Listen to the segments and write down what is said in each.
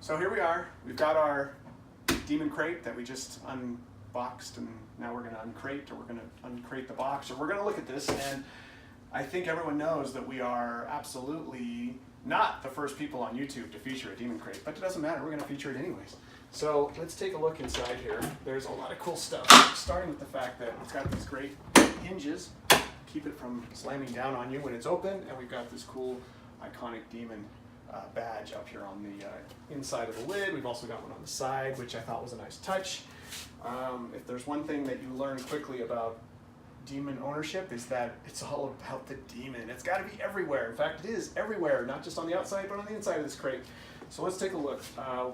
So here we are. We've got our demon crate that we just unboxed, and now we're going to uncrate, or we're going to uncrate the box, or we're going to look at this. And I think everyone knows that we are absolutely not the first people on YouTube to feature a demon crate, but it doesn't matter. We're going to feature it anyways. So let's take a look inside here. There's a lot of cool stuff, starting with the fact that it's got these great hinges, keep it from slamming down on you when it's open, and we've got this cool iconic demon badge up here on the inside of the lid. We've also got one on the side, which I thought was a nice touch. If there's one thing that you learn quickly about demon ownership, is that it's all about the demon. It's got to be everywhere. In fact, it is everywhere, not just on the outside, but on the inside of this crate. So let's take a look. I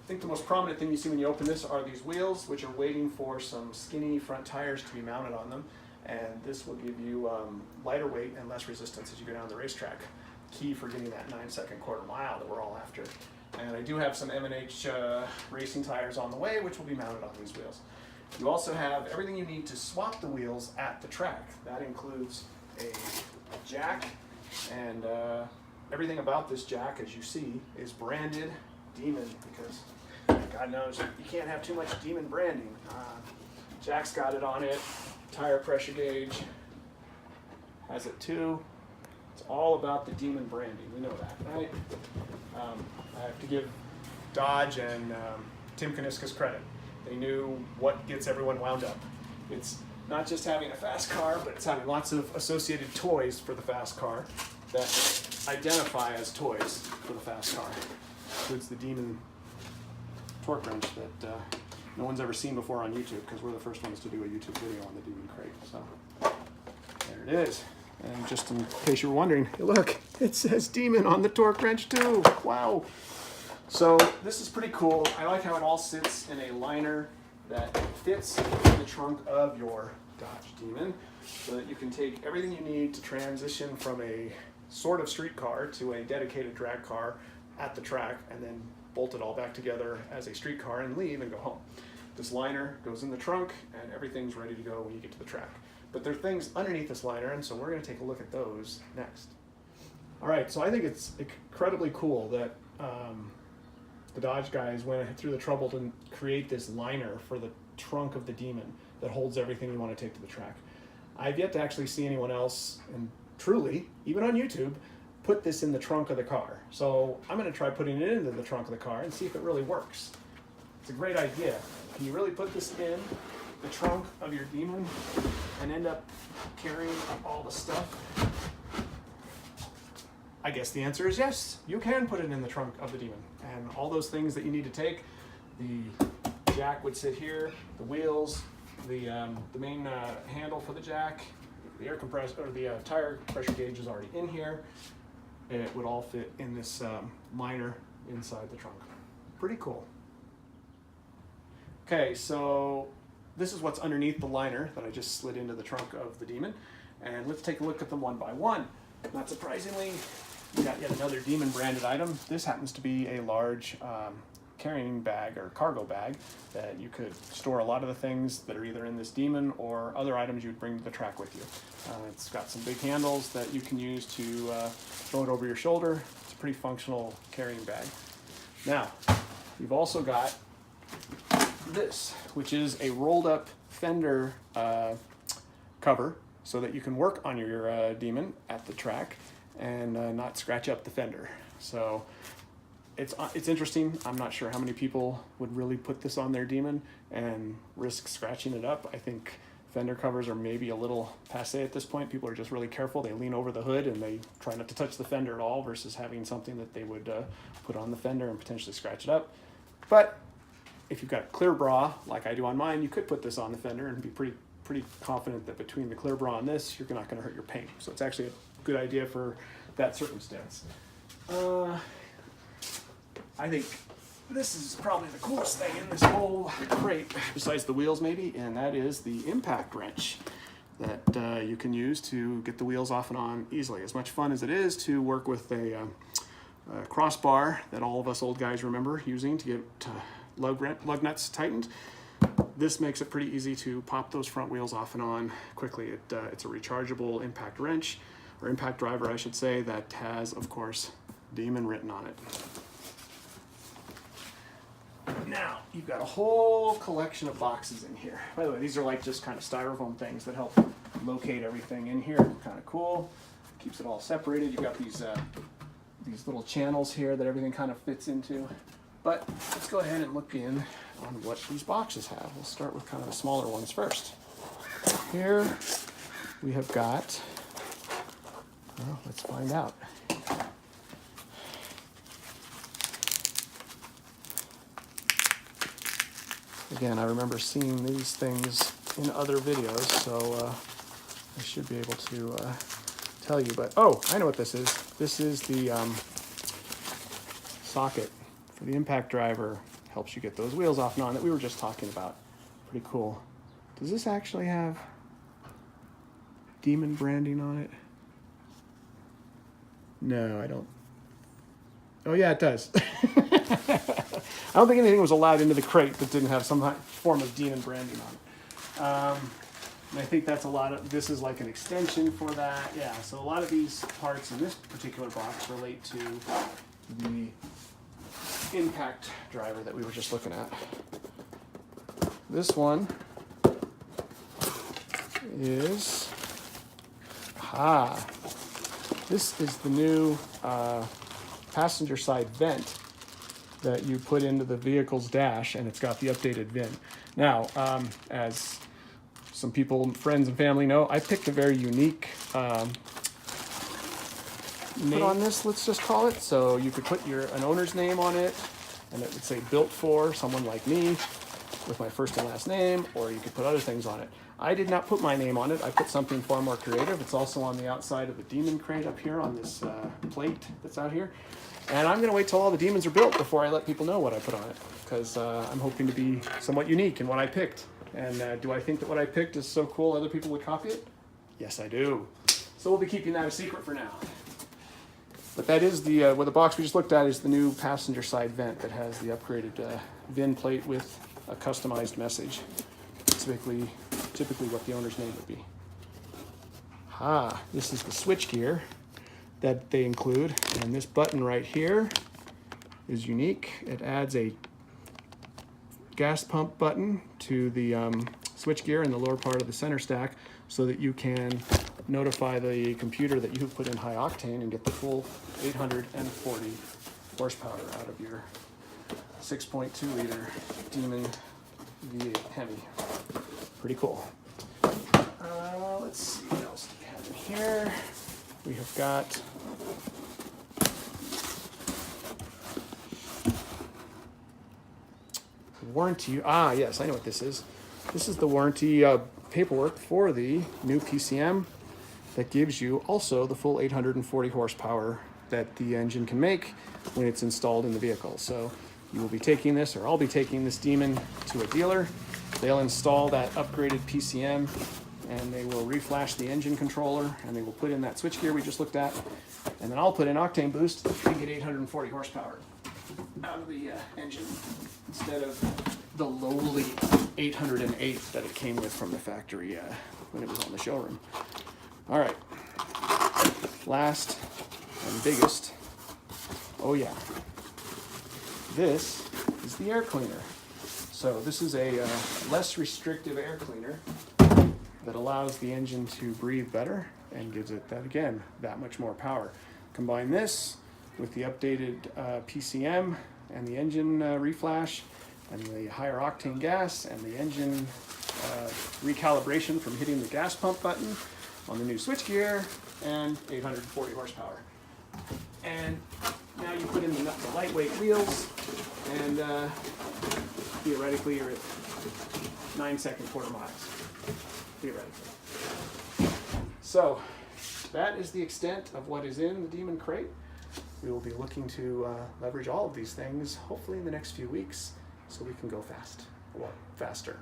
think the most prominent thing you see when you open this are these wheels, which are waiting for some skinny front tires to be mounted on them. And this will give you lighter weight and less resistance as you go down the racetrack. Key for getting that 9-second quarter mile that we're all after. And I do have some M&H racing tires on the way, which will be mounted on these wheels. You also have everything you need to swap the wheels at the track. That includes a jack, and everything about this jack, as you see, is branded Demon, because God knows you can't have too much Demon branding. Jack's got it on it, tire pressure gauge has it too. It's all about the Demon branding. We know that, right? I have to give Dodge and Tim Kuniska's credit. They knew what gets everyone wound up. It's not just having a fast car, but it's having lots of associated toys for the fast car that identify as toys for the fast car. Includes the Demon torque wrench that no one's ever seen before on YouTube, because we're the first ones to do a YouTube video on the Demon crate. So there it is. And just in case you were wondering, look, it says Demon on the torque wrench too. Wow. So this is pretty cool. I like how it all sits in a liner that fits in the trunk of your Dodge Demon, so that you can take everything you need to transition from a sort of street car to a dedicated drag car at the track, and then bolt it all back together as a street car and leave and go home. This liner goes in the trunk, and everything's ready to go when you get to the track. But there are things underneath this liner, and so we're going to take a look at those next. All right, so I think it's incredibly cool that the Dodge guys went through the trouble to create this liner for the trunk of the Demon that holds everything you want to take to the track. I've yet to actually see anyone else, and truly, even on YouTube, put this in the trunk of the car. So I'm going to try putting it into the trunk of the car and see if it really works. It's a great idea. Can you really put this in the trunk of your Demon and end up carrying all the stuff? I guess the answer is yes. You can put it in the trunk of the Demon, and all those things that you need to take. The jack would sit here, the wheels, the main handle for the jack, the air compressor, or the tire pressure gauge is already in here. It would all fit in this liner inside the trunk. Pretty cool. Okay, so this is what's underneath the liner that I just slid into the trunk of the Demon. And let's take a look at them one by one. Not surprisingly, we got yet another Demon branded item. This happens to be a large carrying bag or cargo bag that you could store a lot of the things that are either in this Demon or other items you would bring to the track with you. It's got some big handles that you can use to throw it over your shoulder. It's a pretty functional carrying bag. Now, you've also got this, which is a rolled up fender cover, so that you can work on your Demon at the track and not scratch up the fender. So it's interesting. I'm not sure how many people would really put this on their Demon and risk scratching it up. I think fender covers are maybe a little passé at this point. People are just really careful. They lean over the hood and they try not to touch the fender at all, versus having something that they would put on the fender and potentially scratch it up. But if you've got a clear bra, like I do on mine, you could put this on the fender and be pretty confident that between the clear bra and this, you're not going to hurt your paint. So it's actually a good idea for that circumstance. I think this is probably the coolest thing in this whole crate, besides the wheels maybe, and that is the impact wrench that you can use to get the wheels off and on easily. As much fun as it is to work with a crossbar that all of us old guys remember using to get lug nuts tightened, this makes it pretty easy to pop those front wheels off and on quickly. It's a rechargeable impact wrench, or impact driver I should say, that has, of course, Demon written on it. Now, you've got a whole collection of boxes in here. By the way, these are like just kind of styrofoam things that help locate everything in here. Kind of cool. Keeps it all separated. You've got these little channels here that everything kind of fits into. But let's go ahead and look in on what these boxes have. We'll start with kind of the smaller ones first. Here we have got, well, let's find out. Again, I remember seeing these things in other videos, so I should be able to tell you. But, oh, I know what this is. This is the socket for the impact driver. Helps you get those wheels off and on that we were just talking about. Pretty cool. Does this actually have Demon branding on it? No, I don't. Oh, yeah, it does. I don't think anything was allowed into the crate that didn't have some form of Demon branding on it. And I think that's a lot of, this is like an extension for that. Yeah, so a lot of these parts in this particular box relate to the impact driver that we were just looking at. This one is, this is the new passenger side vent that you put into the vehicle's dash, and it's got the updated VIN. Now, as some people, friends and family know, I picked a very unique name on this, let's just call it. So you could put an owner's name on it, and it would say built for someone like me with my first and last name, or you could put other things on it. I did not put my name on it. I put something far more creative. It's also on the outside of the Demon crate up here on this plate that's out here. And I'm going to wait till all the Demons are built before I let people know what I put on it, because I'm hoping to be somewhat unique in what I picked. And do I think that what I picked is so cool other people would copy it? Yes, I do. So we'll be keeping that a secret for now. But that is the, what the box we just looked at is the new passenger side vent that has the upgraded VIN plate with a customized message. Typically what the owner's name would be. This is the switch gear that they include, and this button right here is unique. It adds a gas pump button to the switch gear in the lower part of the center stack so that you can notify the computer that you've put in high octane and get the full 840 horsepower out of your 6.2 liter Demon V8 Hemi. Pretty cool. Let's see what else do we have in here. We have got warranty. Yes, I know what this is. This is the warranty paperwork for the new PCM that gives you also the full 840 horsepower that the engine can make when it's installed in the vehicle. So you will be taking this, or I'll be taking this Demon to a dealer. They'll install that upgraded PCM, and they will reflash the engine controller, and they will put in that switchgear we just looked at, and then I'll put in octane boost and get 840 horsepower out of the engine instead of the lowly 808 that it came with from the factory when it was on the showroom. All right, last and biggest, oh yeah, this is the air cleaner. So this is a less restrictive air cleaner that allows the engine to breathe better and gives it, that again, that much more power. Combine this with the updated PCM and the engine reflash and the higher octane gas and the engine recalibration from hitting the gas pump button on the new switchgear, and 840 horsepower. And now you put in the lightweight wheels, and theoretically you're at 9-second quarter miles. Theoretically. So that is the extent of what is in the Demon crate. We will be looking to leverage all of these things hopefully in the next few weeks so we can go faster.